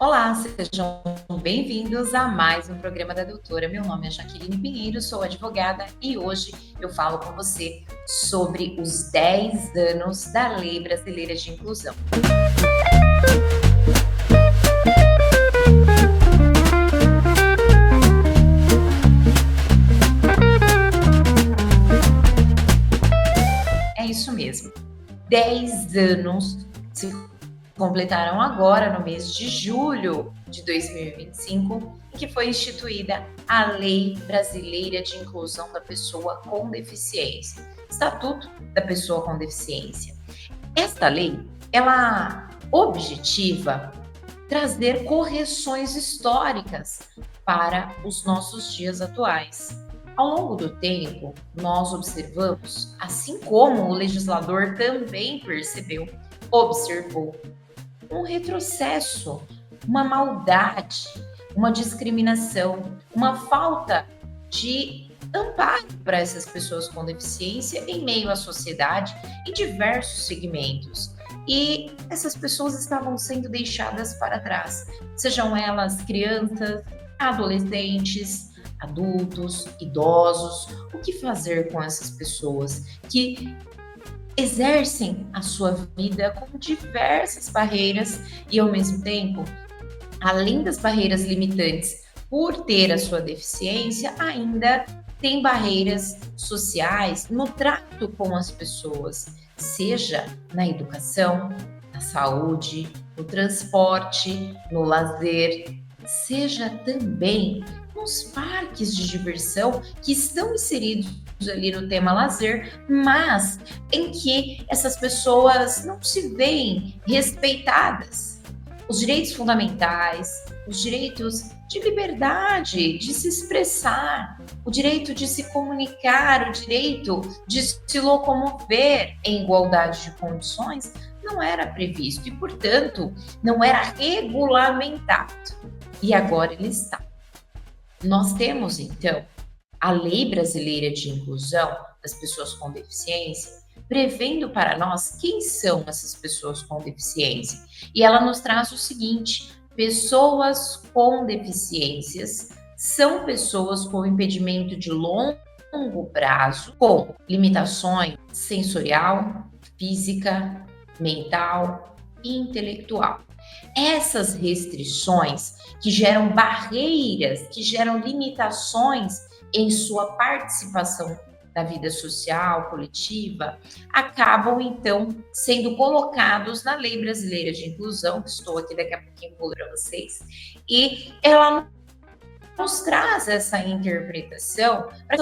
Olá, sejam bem-vindos a mais um programa da doutora. Meu nome é Jaqueline Pinheiro, sou advogada e hoje eu falo com você sobre os 10 anos da Lei Brasileira de Inclusão. É isso mesmo, 10 anos se completaram agora no mês de julho de 2025, em que foi instituída a Lei Brasileira de Inclusão da Pessoa com Deficiência, Estatuto da Pessoa com Deficiência. Esta lei, ela objetiva trazer correções históricas para os nossos dias atuais. Ao longo do tempo, nós observamos, assim como o legislador também observou um retrocesso, uma maldade, uma discriminação, uma falta de amparo para essas pessoas com deficiência em meio à sociedade em diversos segmentos. E essas pessoas estavam sendo deixadas para trás, sejam elas crianças, adolescentes, adultos, idosos. O que fazer com essas pessoas que exercem a sua vida com diversas barreiras e, ao mesmo tempo, além das barreiras limitantes por ter a sua deficiência, ainda tem barreiras sociais no trato com as pessoas, seja na educação, na saúde, no transporte, no lazer, seja também nos parques de diversão que estão inseridos ali no tema lazer, mas em que essas pessoas não se veem respeitadas. Os direitos fundamentais, os direitos de liberdade, de se expressar, o direito de se comunicar, o direito de se locomover em igualdade de condições, não era previsto e, portanto, não era regulamentado. E agora ele está. Nós temos, então, a Lei Brasileira de Inclusão das Pessoas com Deficiência, prevendo para nós quem são essas pessoas com deficiência. E ela nos traz o seguinte: pessoas com deficiências são pessoas com impedimento de longo prazo, com limitações sensorial, física, mental e intelectual. Essas restrições que geram barreiras, que geram limitações em sua participação da vida social, coletiva, acabam então sendo colocados na Lei Brasileira de Inclusão, que estou aqui daqui a pouquinho vou ler para vocês, e ela nos traz essa interpretação para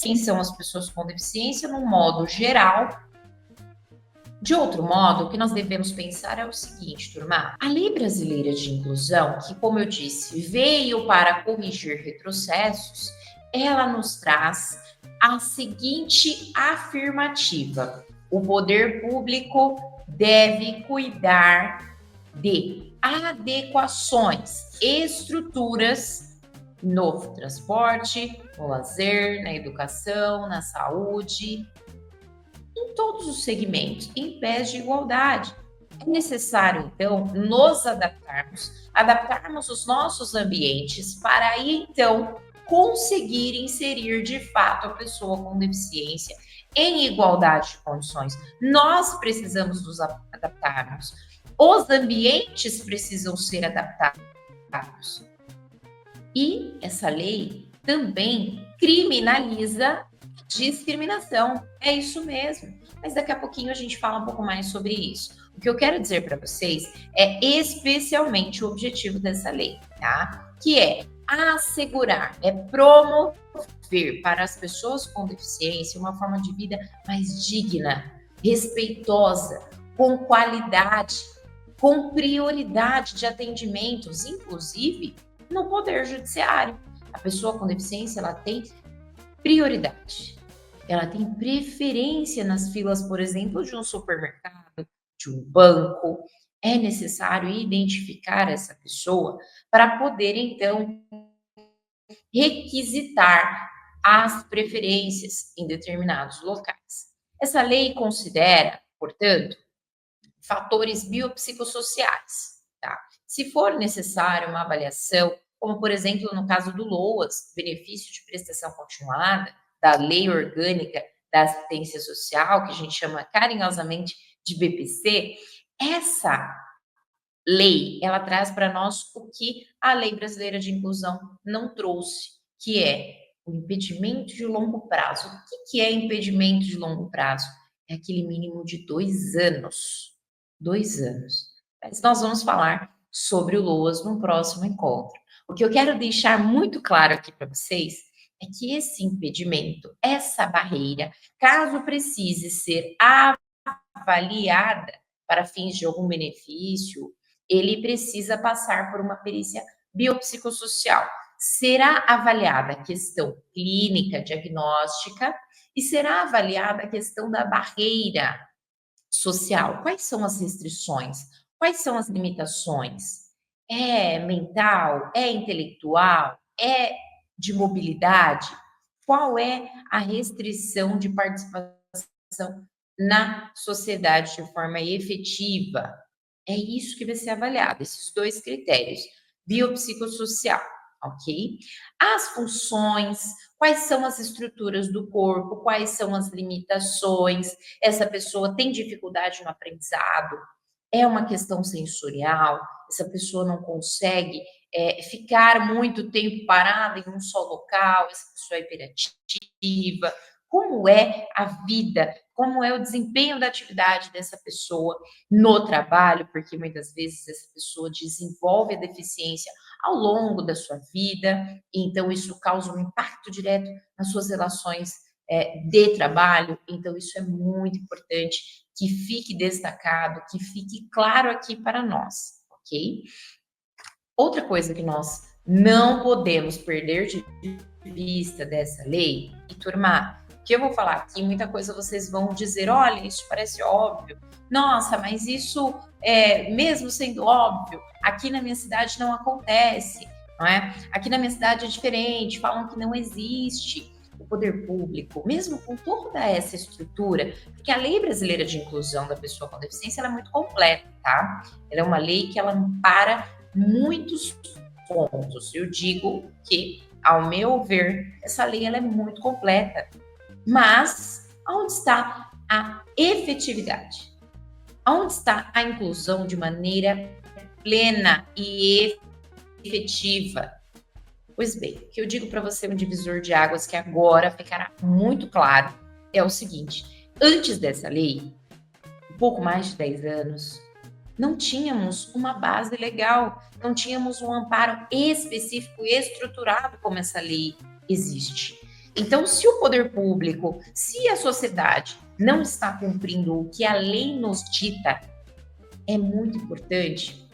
quem são as pessoas com deficiência no modo geral. De outro modo, o que nós devemos pensar é o seguinte, turma: a Lei Brasileira de Inclusão, que, como eu disse, veio para corrigir retrocessos, ela nos traz a seguinte afirmativa: o poder público deve cuidar de adequações, estruturas no transporte, no lazer, na educação, na saúde, em todos os segmentos, em pés de igualdade. É necessário, então, nos adaptarmos os nossos ambientes para aí, então, conseguir inserir de fato a pessoa com deficiência em igualdade de condições. Nós precisamos nos adaptarmos. Os ambientes precisam ser adaptados. E essa lei também criminaliza discriminação. É isso mesmo. Mas daqui a pouquinho a gente fala um pouco mais sobre isso. O que eu quero dizer para vocês é especialmente o objetivo dessa lei, tá? Que é assegurar, é promover para as pessoas com deficiência uma forma de vida mais digna, respeitosa, com qualidade, com prioridade de atendimentos, inclusive no Poder Judiciário. A pessoa com deficiência, ela tem prioridade. Ela tem preferência nas filas, por exemplo, de um supermercado, de um banco. É necessário identificar essa pessoa para poder, então, requisitar as preferências em determinados locais. Essa lei considera, portanto, fatores biopsicossociais, tá? Se for necessário uma avaliação, como por exemplo no caso do LOAS, benefício de prestação continuada, da Lei Orgânica da Assistência Social, que a gente chama carinhosamente de BPC, essa lei, ela traz para nós o que a Lei Brasileira de Inclusão não trouxe, que é o impedimento de longo prazo. O que é impedimento de longo prazo? É aquele mínimo de 2 anos. 2 anos. Mas nós vamos falar sobre o LOAS no próximo encontro. O que eu quero deixar muito claro aqui para vocês é que esse impedimento, essa barreira, caso precise ser avaliada para fins de algum benefício, ele precisa passar por uma perícia biopsicossocial. Será avaliada a questão clínica, diagnóstica, e será avaliada a questão da barreira social. Quais são as restrições? Quais são as limitações? É mental? É intelectual? É de mobilidade? Qual é a restrição de participação na sociedade de forma efetiva? É isso que vai ser avaliado, esses 2 critérios, biopsicossocial, ok? As funções, quais são as estruturas do corpo, quais são as limitações, essa pessoa tem dificuldade no aprendizado, é uma questão sensorial, essa pessoa não consegue ficar muito tempo parada em um só local, essa pessoa é hiperativa, como é a vida, como é o desempenho da atividade dessa pessoa no trabalho, porque muitas vezes essa pessoa desenvolve a deficiência ao longo da sua vida, então isso causa um impacto direto nas suas relações de trabalho, então isso é muito importante que fique destacado, que fique claro aqui para nós, ok? Outra coisa que nós não podemos perder de vista dessa lei, e turma, que eu vou falar aqui, muita coisa vocês vão dizer, olha, isso parece óbvio, nossa, mas isso, mesmo sendo óbvio, aqui na minha cidade não acontece, não é? Aqui na minha cidade é diferente, falam que não existe. O poder público, mesmo com toda essa estrutura, porque a Lei Brasileira de Inclusão da Pessoa com Deficiência ela é muito completa, tá? Ela é uma lei que ela ampara muitos pontos. Eu digo que, ao meu ver, essa lei ela é muito completa. Mas onde está a efetividade? Onde está a inclusão de maneira plena e efetiva? Pois bem, o que eu digo para você, um divisor de águas que agora ficará muito claro, é o seguinte: antes dessa lei, um pouco mais de 10 anos, não tínhamos uma base legal, não tínhamos um amparo específico e estruturado como essa lei existe. Então, se o poder público, se a sociedade não está cumprindo o que a lei nos dita, é muito importante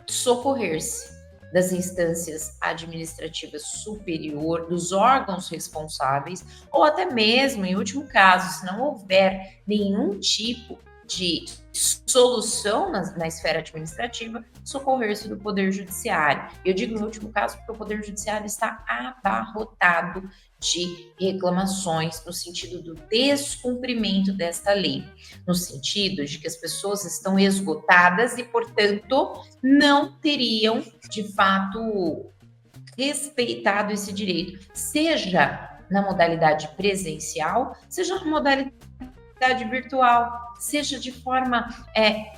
socorrer-se das instâncias administrativas superior, dos órgãos responsáveis, ou até mesmo, em último caso, se não houver nenhum tipo de solução na esfera administrativa, socorrer-se do Poder Judiciário. Eu digo no último caso porque o Poder Judiciário está abarrotado de reclamações no sentido do descumprimento desta lei, no sentido de que as pessoas estão esgotadas e, portanto, não teriam, de fato, respeitado esse direito, seja na modalidade presencial, seja na modalidade virtual, seja de forma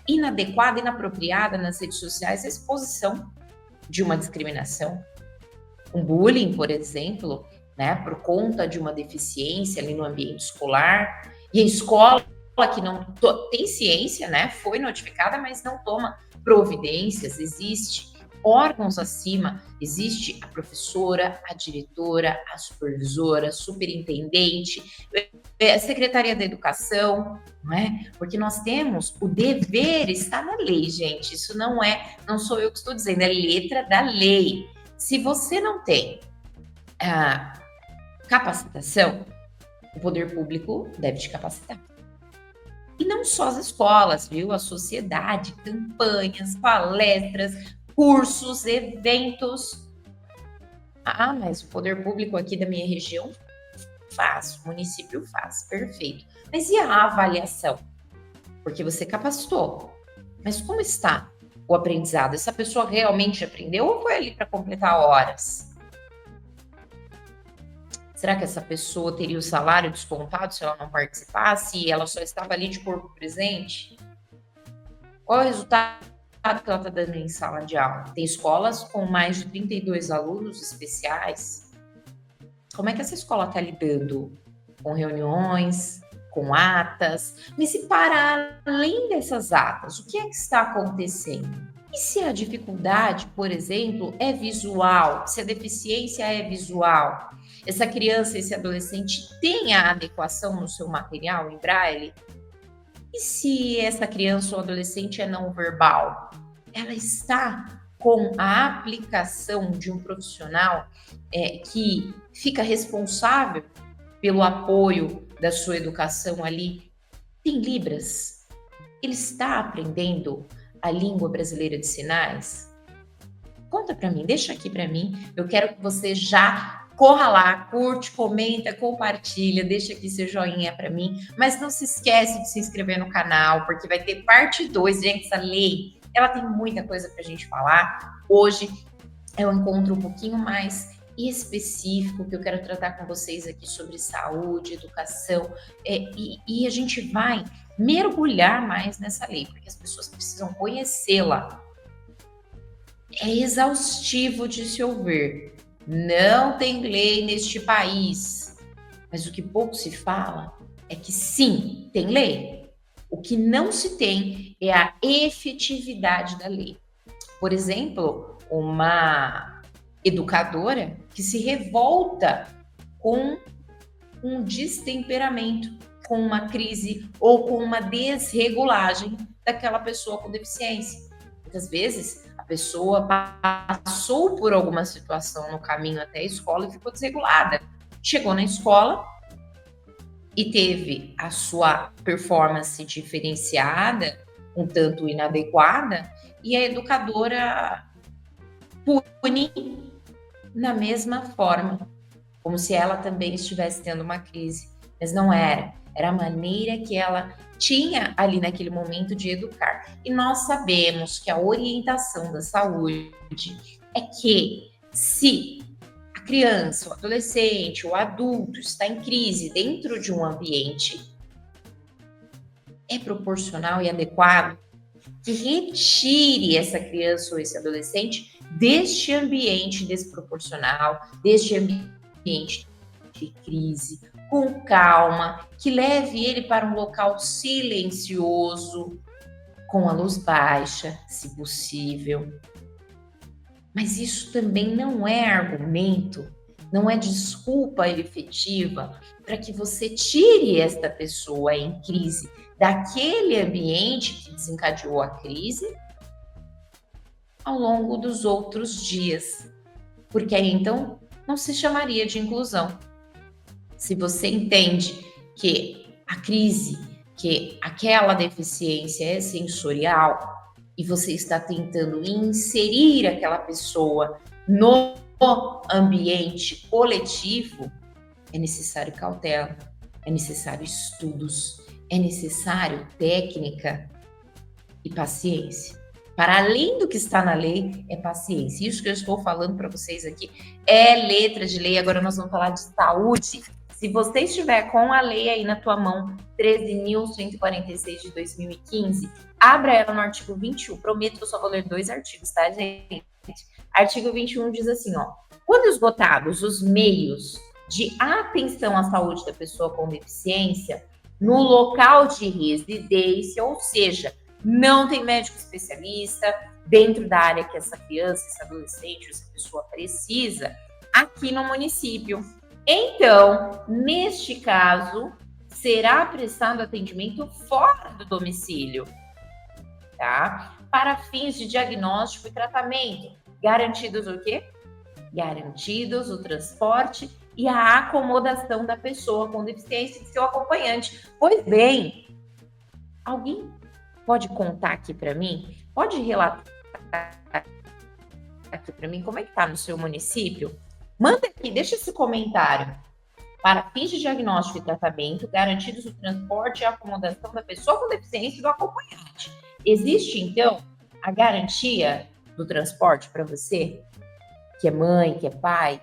inadequada, inapropriada nas redes sociais, a exposição de uma discriminação, um bullying, por exemplo, né, por conta de uma deficiência ali no ambiente escolar, e a escola que não tem ciência, né, foi notificada, mas não toma providências, existe órgãos acima, existe a professora, a diretora, a supervisora, a superintendente, a Secretaria da Educação, não é? Porque nós temos o dever, está na lei, gente, isso não sou eu que estou dizendo, é letra da lei. Se você não tem capacitação, o poder público deve te capacitar. E não só as escolas, viu? A sociedade, campanhas, palestras, cursos, eventos. Ah, mas o poder público aqui da minha região faz, o município faz, perfeito. Mas e a avaliação? Porque você capacitou. Mas como está o aprendizado? Essa pessoa realmente aprendeu ou foi ali para completar horas? Será que essa pessoa teria o salário descontado se ela não participasse e ela só estava ali de corpo presente? Qual é o resultado que ela está dando em sala de aula? Tem escolas com mais de 32 alunos especiais. Como é que essa escola está lidando com reuniões, com atas? Mas se para além dessas atas, o que é que está acontecendo? E se a dificuldade, por exemplo, é visual, se a deficiência é visual, essa criança, esse adolescente tem a adequação no seu material em braille? E se essa criança ou adolescente é não verbal? Ela está com a aplicação de um profissional que fica responsável pelo apoio da sua educação ali? Tem Libras? Ele está aprendendo a língua brasileira de sinais? Conta para mim, deixa aqui para mim. Eu quero que você já corra lá, curte, comenta, compartilha, deixa aqui seu joinha para mim. Mas não se esquece de se inscrever no canal, porque vai ter parte 2. Gente, essa lei, ela tem muita coisa para a gente falar. Hoje é um encontro um pouquinho mais específico que eu quero tratar com vocês aqui sobre saúde, educação, e a gente vai mergulhar mais nessa lei, porque as pessoas precisam conhecê-la. É exaustivo de se ouvir. Não tem lei neste país. Mas o que pouco se fala é que sim, tem lei. O que não se tem é a efetividade da lei. Por exemplo, uma educadora que se revolta com um destemperamento, com uma crise ou com uma desregulagem daquela pessoa com deficiência. Muitas vezes a pessoa passou por alguma situação no caminho até a escola e ficou desregulada. Chegou na escola e teve a sua performance diferenciada, um tanto inadequada, e a educadora pune na mesma forma, como se ela também estivesse tendo uma crise. Mas não era. Era a maneira que ela tinha ali naquele momento de educar. E nós sabemos que a orientação da saúde é que se a criança, o adolescente, o adulto está em crise dentro de um ambiente, é proporcional e adequado que retire essa criança ou esse adolescente deste ambiente desproporcional, deste ambiente de crise, com calma, que leve ele para um local silencioso, com a luz baixa, se possível. Mas isso também não é argumento, não é desculpa efetiva para que você tire esta pessoa em crise daquele ambiente que desencadeou a crise ao longo dos outros dias. Porque aí, então, não se chamaria de inclusão. Se você entende que a crise, que aquela deficiência é sensorial e você está tentando inserir aquela pessoa no ambiente coletivo, é necessário cautela, é necessário estudos, é necessário técnica e paciência. Para além do que está na lei, é paciência. Isso que eu estou falando para vocês aqui é letra de lei. Agora nós vamos falar de saúde. Se você estiver com a lei aí na tua mão, 13.146 de 2015, abra ela no artigo 21. Prometo que eu só vou ler 2 artigos, tá, gente? Artigo 21 diz assim, ó. Quando esgotados os meios de atenção à saúde da pessoa com deficiência, no local de residência, ou seja, não tem médico especialista dentro da área que essa criança, esse adolescente, essa pessoa precisa, aqui no município. Então, neste caso, será prestado atendimento fora do domicílio, tá? Para fins de diagnóstico e tratamento, garantidos o quê? Garantidos o transporte e a acomodação da pessoa com deficiência e de seu acompanhante. Pois bem, alguém pode contar aqui para mim? Pode relatar aqui para mim como é que tá no seu município? Manda aqui, deixa esse comentário. Para fins de diagnóstico e tratamento, garantidos o transporte e a acomodação da pessoa com deficiência e do acompanhante. Existe, então, a garantia do transporte para você, que é mãe, que é pai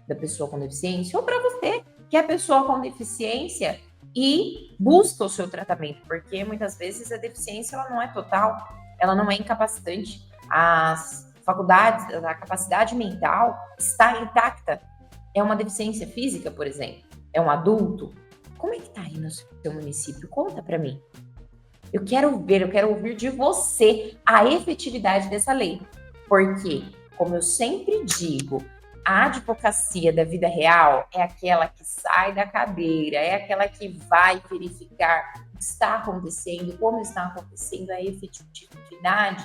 da pessoa com deficiência, ou para você, que é pessoa com deficiência e busca o seu tratamento, porque muitas vezes a deficiência ela não é total, ela não é incapacitante. As faculdades, a capacidade mental está intacta. É uma deficiência física, por exemplo, é um adulto. Como é que está aí no seu município? Conta para mim. Eu quero ouvir de você a efetividade dessa lei. Porque, como eu sempre digo, a advocacia da vida real é aquela que sai da cadeira, é aquela que vai verificar o que está acontecendo, como está acontecendo, a efetividade.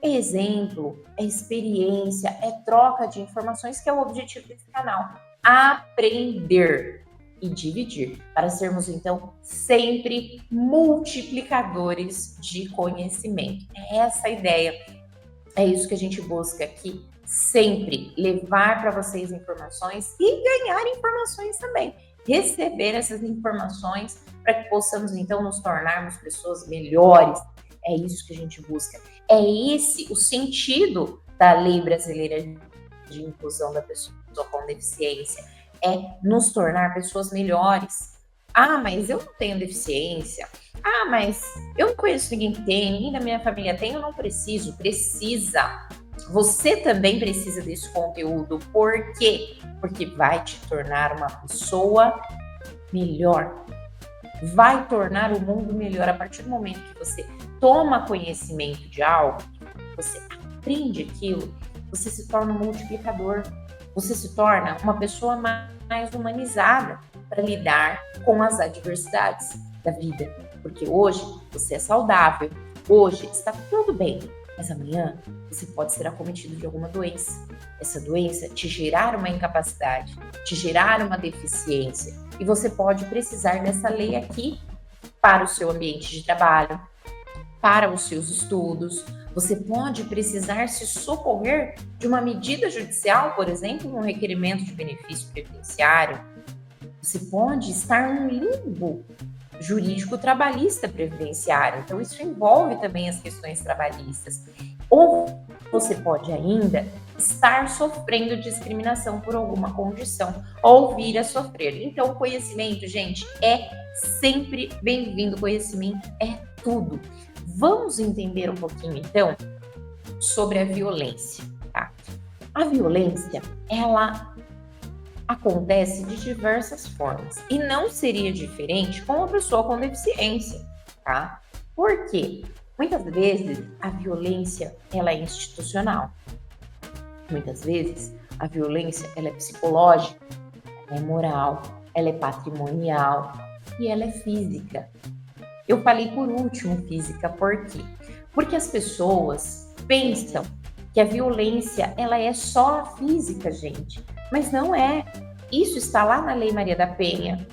É exemplo, é experiência, é troca de informações, que é o objetivo desse canal. Aprender e dividir, para sermos, então, sempre multiplicadores de conhecimento. É essa a ideia, é isso que a gente busca aqui, sempre levar para vocês informações e ganhar informações também, receber essas informações para que possamos, então, nos tornarmos pessoas melhores. É isso que a gente busca. É esse o sentido da Lei Brasileira de Inclusão da Pessoa com Deficiência, é nos tornar pessoas melhores. Ah, mas eu não tenho deficiência. Ah, mas eu não conheço ninguém que tem, ninguém da minha família tem, eu não preciso. Precisa. Você também precisa desse conteúdo. Por quê? Porque vai te tornar uma pessoa melhor. Vai tornar o mundo melhor. A partir do momento que você toma conhecimento de algo, você aprende aquilo, você se torna um multiplicador. Você se torna uma pessoa mais humanizada para lidar com as adversidades da vida. Porque hoje você é saudável, hoje está tudo bem, mas amanhã você pode ser acometido de alguma doença. Essa doença te gerar uma incapacidade, te gerar uma deficiência. E você pode precisar dessa lei aqui para o seu ambiente de trabalho, para os seus estudos. Você pode precisar se socorrer de uma medida judicial, por exemplo, um requerimento de benefício previdenciário. Você pode estar num limbo jurídico trabalhista previdenciário. Então, isso envolve também as questões trabalhistas. Ou você pode ainda estar sofrendo discriminação por alguma condição, ou vir a sofrer. Então, o conhecimento, gente, é sempre bem-vindo. Conhecimento é tudo. Vamos entender um pouquinho, então, sobre a violência, tá? A violência, ela acontece de diversas formas e não seria diferente com uma pessoa com deficiência, tá? Por quê? Muitas vezes a violência, ela é institucional. Muitas vezes a violência, ela é psicológica, ela é moral, ela é patrimonial e ela é física. Eu falei por último física, por quê? Porque as pessoas pensam que a violência, ela é só física, gente. Mas não é. Isso está lá na Lei Maria da Penha.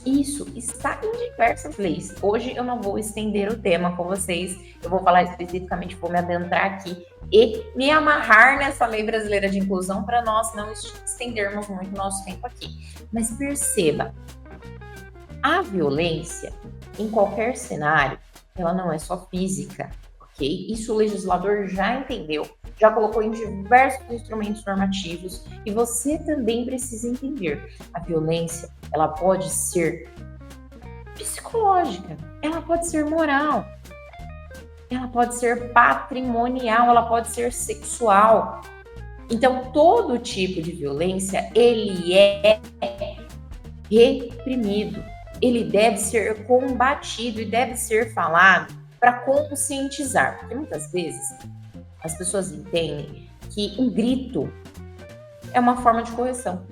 Isso está em diversas leis. Hoje eu não vou estender o tema com vocês. Eu vou falar especificamente, vou me adentrar aqui e me amarrar nessa Lei Brasileira de Inclusão para nós não estendermos muito nosso tempo aqui. Mas perceba, a violência, em qualquer cenário, ela não é só física, ok? Isso o legislador já entendeu, já colocou em diversos instrumentos normativos e você também precisa entender. A violência, ela pode ser psicológica, ela pode ser moral, ela pode ser patrimonial, ela pode ser sexual. Então, todo tipo de violência, ele é reprimido. Ele deve ser combatido e deve ser falado para conscientizar. Porque muitas vezes as pessoas entendem que um grito é uma forma de correção.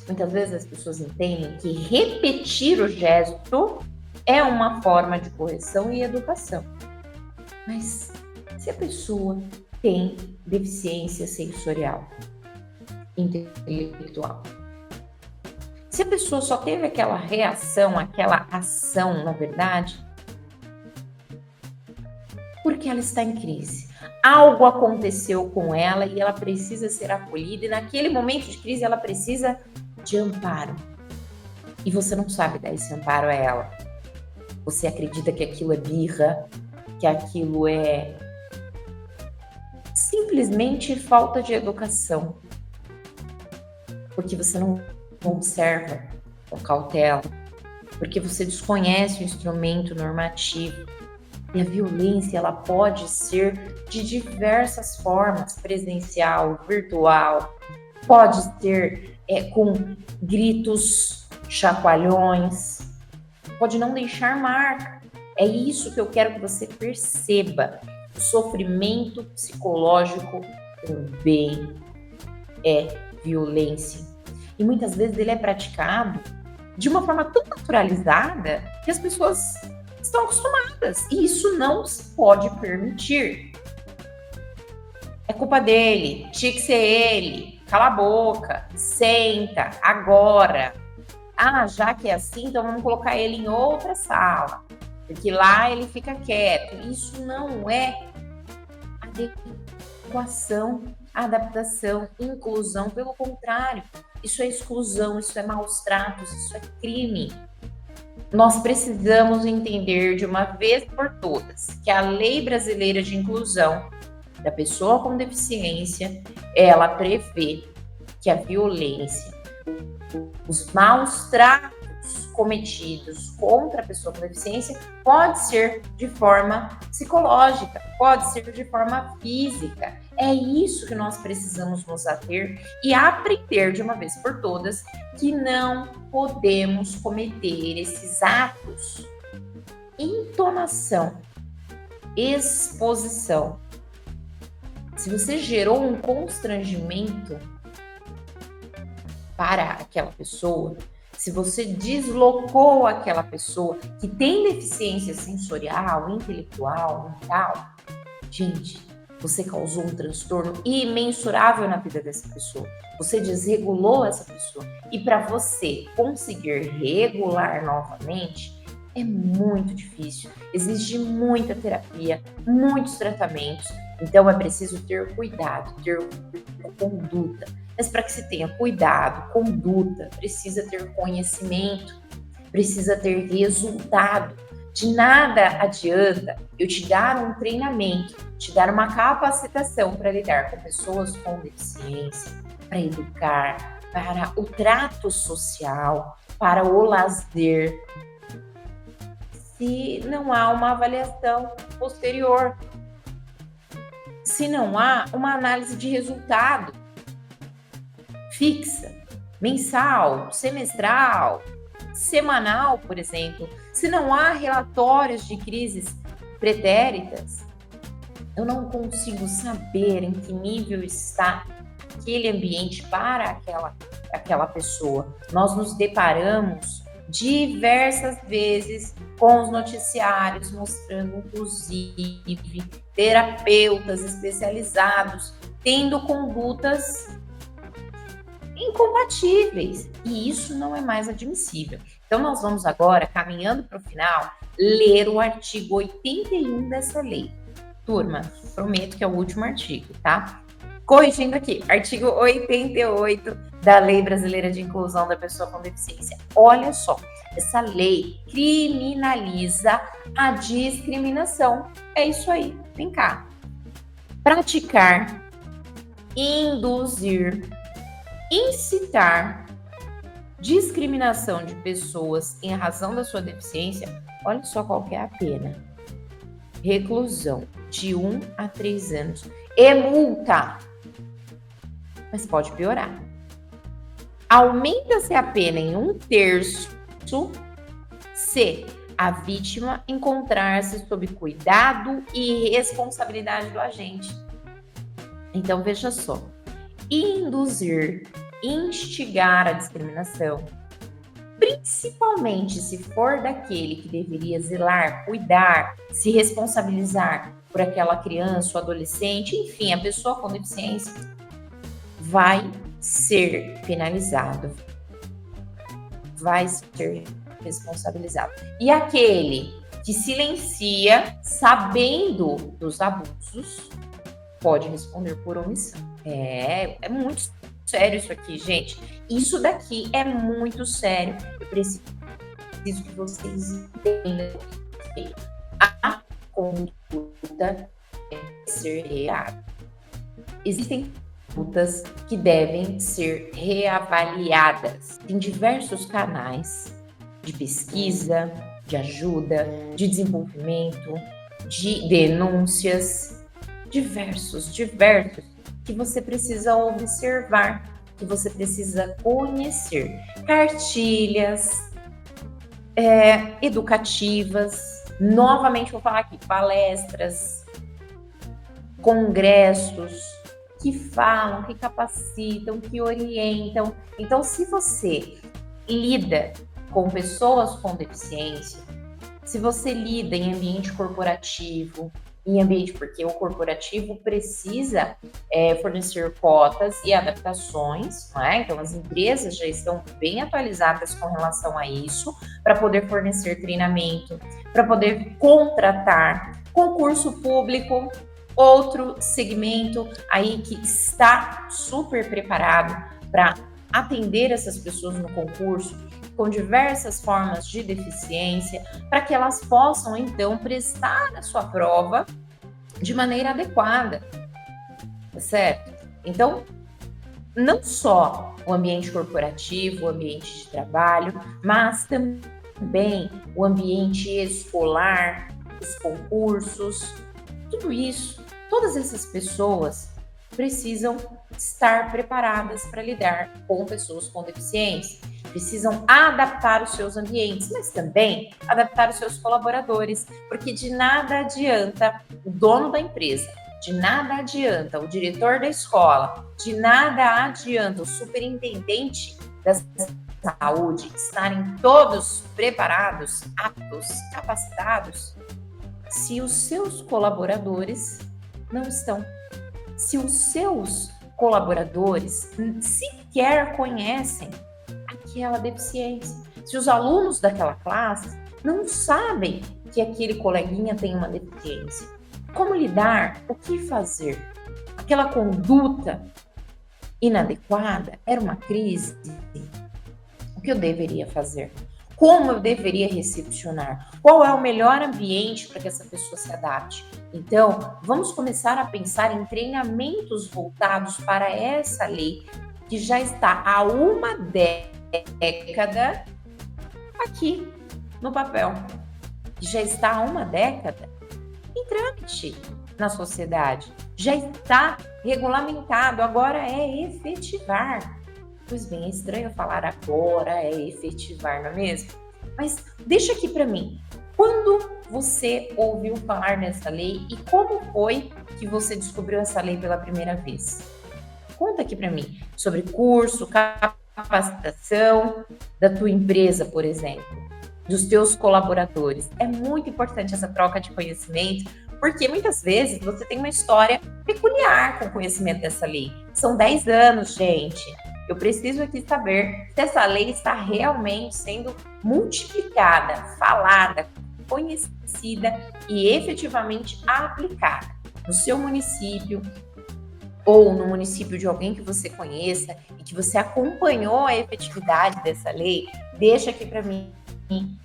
Muitas vezes as pessoas entendem que repetir o gesto é uma forma de correção e educação. Mas se a pessoa tem deficiência sensorial, intelectual, se a pessoa só teve aquela reação, aquela ação, na verdade, porque ela está em crise. Algo aconteceu com ela e ela precisa ser acolhida, e naquele momento de crise ela precisa de amparo. E você não sabe dar esse amparo a ela. Você acredita que aquilo é birra, que aquilo é simplesmente falta de educação, porque você não observa com cautela, porque você desconhece o instrumento normativo. E a violência, ela pode ser de diversas formas, presencial, virtual, pode ser com gritos, chacoalhões, pode não deixar marca. É isso que eu quero que você perceba. O sofrimento psicológico também é violência. E muitas vezes ele é praticado de uma forma tão naturalizada que as pessoas estão acostumadas. E isso não se pode permitir. É culpa dele, tinha que ser ele, cala a boca, senta, agora. Ah, já que é assim, então vamos colocar ele em outra sala, porque lá ele fica quieto. Isso não é adequação, adaptação, inclusão. Pelo contrário, isso é exclusão, isso é maus tratos, isso é crime. Nós precisamos entender de uma vez por todas que a Lei Brasileira de Inclusão da Pessoa com Deficiência, ela prevê que a violência, os maus tratos cometidos contra a pessoa com deficiência pode ser de forma psicológica, pode ser de forma física. É isso que nós precisamos nos ater e aprender de uma vez por todas que não podemos cometer esses atos. Entonação, exposição. Se você gerou um constrangimento para aquela pessoa, se você deslocou aquela pessoa que tem deficiência sensorial, intelectual, mental, gente, você causou um transtorno imensurável na vida dessa pessoa. Você desregulou essa pessoa. E para você conseguir regular novamente, é muito difícil. Exige muita terapia, muitos tratamentos. Então é preciso ter cuidado, ter conduta. Mas para que se tenha cuidado, conduta, precisa ter conhecimento, precisa ter resultado. De nada adianta eu te dar um treinamento, te dar uma capacitação para lidar com pessoas com deficiência, para educar, para o trato social, para o lazer, se não há uma avaliação posterior, se não há uma análise de resultado fixa, mensal, semestral, semanal, por exemplo, se não há relatórios de crises pretéritas, eu não consigo saber em que nível está aquele ambiente para aquela pessoa. Nós nos deparamos diversas vezes com os noticiários mostrando, inclusive, terapeutas especializados tendo condutas incompatíveis, e isso não é mais admissível. Então, nós vamos agora, caminhando para o final, ler o artigo 81 dessa lei. Turma, prometo que é o último artigo, tá? Corrigindo aqui, artigo 88 da Lei Brasileira de Inclusão da Pessoa com Deficiência. Olha só, essa lei criminaliza a discriminação. É isso aí, vem cá. Praticar, induzir, incitar discriminação de pessoas em razão da sua deficiência, olha só qual que é a pena. Reclusão de 1 a 3 anos e multa. Mas pode piorar. Aumenta-se a pena em 1/3 se a vítima encontrar-se sob cuidado e responsabilidade do agente. Então, veja só. Induzir, instigar a discriminação, principalmente se for daquele que deveria zelar, cuidar, se responsabilizar por aquela criança ou adolescente, enfim, a pessoa com deficiência, vai ser penalizado, vai ser responsabilizado. E aquele que silencia, sabendo dos abusos, pode responder por omissão. É muito sério isso aqui, gente. Isso daqui é muito sério. Eu preciso que vocês entendam que a conduta é ser reada. existem condutas que devem ser reavaliadas. Tem diversos canais de pesquisa, de ajuda, de desenvolvimento, de denúncias, diversos, que você precisa observar, que você precisa conhecer. Cartilhas educativas, novamente vou falar aqui, palestras, congressos, que falam, que capacitam, que orientam. Então, se você lida com pessoas com deficiência, se você lida em ambiente corporativo, porque o corporativo precisa fornecer cotas e adaptações, não é? Então as empresas já estão bem atualizadas com relação a isso, para poder fornecer treinamento, para poder contratar, concurso público, outro segmento aí que está super preparado para atender essas pessoas no concurso, com diversas formas de deficiência, para que elas possam, então, prestar a sua prova de maneira adequada, tá certo? Então, não só o ambiente corporativo, o ambiente de trabalho, mas também o ambiente escolar, os concursos, tudo isso, todas essas pessoas precisam estar preparadas para lidar com pessoas com deficiência, precisam adaptar os seus ambientes, mas também adaptar os seus colaboradores, porque de nada adianta o dono da empresa, de nada adianta o diretor da escola, de nada adianta o superintendente da saúde estarem todos preparados, aptos, capacitados, se os seus colaboradores não estão. Se os seus colaboradores sequer conhecem aquela deficiência, se os alunos daquela classe não sabem que aquele coleguinha tem uma deficiência, como lidar? O que fazer? Aquela conduta inadequada era uma crise? O que eu deveria fazer? Como eu deveria recepcionar? Qual é o melhor ambiente para que essa pessoa se adapte? Então, vamos começar a pensar em treinamentos voltados para essa lei que já está há uma década aqui no papel, que já está há uma década em trâmite na sociedade, já está regulamentado, agora é efetivar. Pois bem, é estranho falar agora é efetivar, não é mesmo? Mas deixa aqui para mim, quando você ouviu falar nessa lei e como foi que você descobriu essa lei pela primeira vez? Conta aqui para mim sobre curso, capacitação da tua empresa, por exemplo, dos teus colaboradores. É muito importante essa troca de conhecimento, porque muitas vezes você tem uma história peculiar com o conhecimento dessa lei. São 10 anos, gente. Eu preciso aqui saber se essa lei está realmente sendo multiplicada, falada, conhecida e efetivamente aplicada no seu município ou no município de alguém que você conheça e que você acompanhou a efetividade dessa lei. Deixa aqui para mim,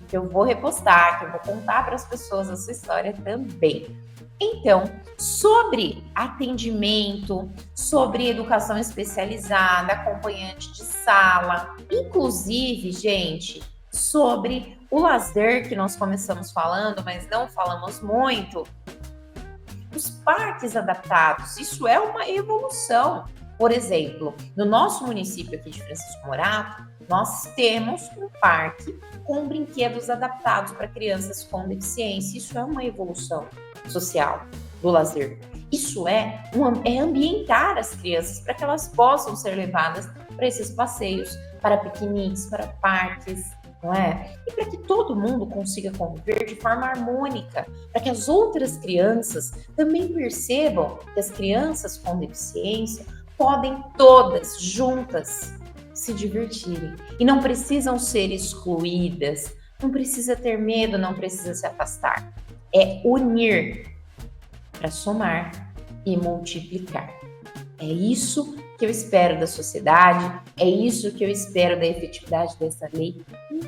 que eu vou repostar, que eu vou contar para as pessoas a sua história também. Então, sobre atendimento, sobre educação especializada, acompanhante de sala, inclusive, gente, sobre o lazer que nós começamos falando, mas não falamos muito, os parques adaptados, isso é uma evolução. Por exemplo, no nosso município aqui de Francisco Morato, nós temos um parque com brinquedos adaptados para crianças com deficiência. Isso é uma evolução social do lazer. Isso é ambientar as crianças para que elas possam ser levadas para esses passeios, para piqueniques, para parques, não é? E para que todo mundo consiga conviver de forma harmônica, para que as outras crianças também percebam que as crianças com deficiência podem todas juntas se divertirem e não precisam ser excluídas, não precisa ter medo, não precisa se afastar. É unir para somar e multiplicar. É isso que eu espero da sociedade, é isso que eu espero da efetividade dessa lei em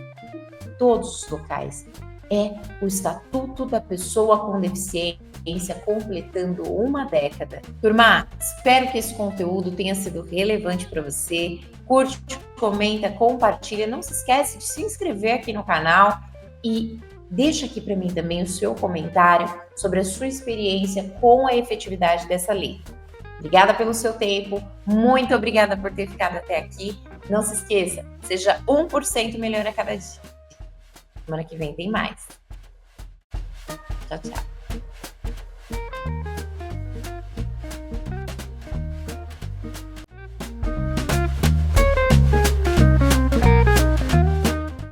todos os locais. É o Estatuto da Pessoa com Deficiência, completando uma década. Turma, espero que esse conteúdo tenha sido relevante para você. Curte, comenta, compartilha. Não se esquece de se inscrever aqui no canal e deixa aqui para mim também o seu comentário sobre a sua experiência com a efetividade dessa lei. Obrigada pelo seu tempo, muito obrigada por ter ficado até aqui. Não se esqueça, seja 1% melhor a cada dia. Semana que vem tem mais. Tchau, tchau.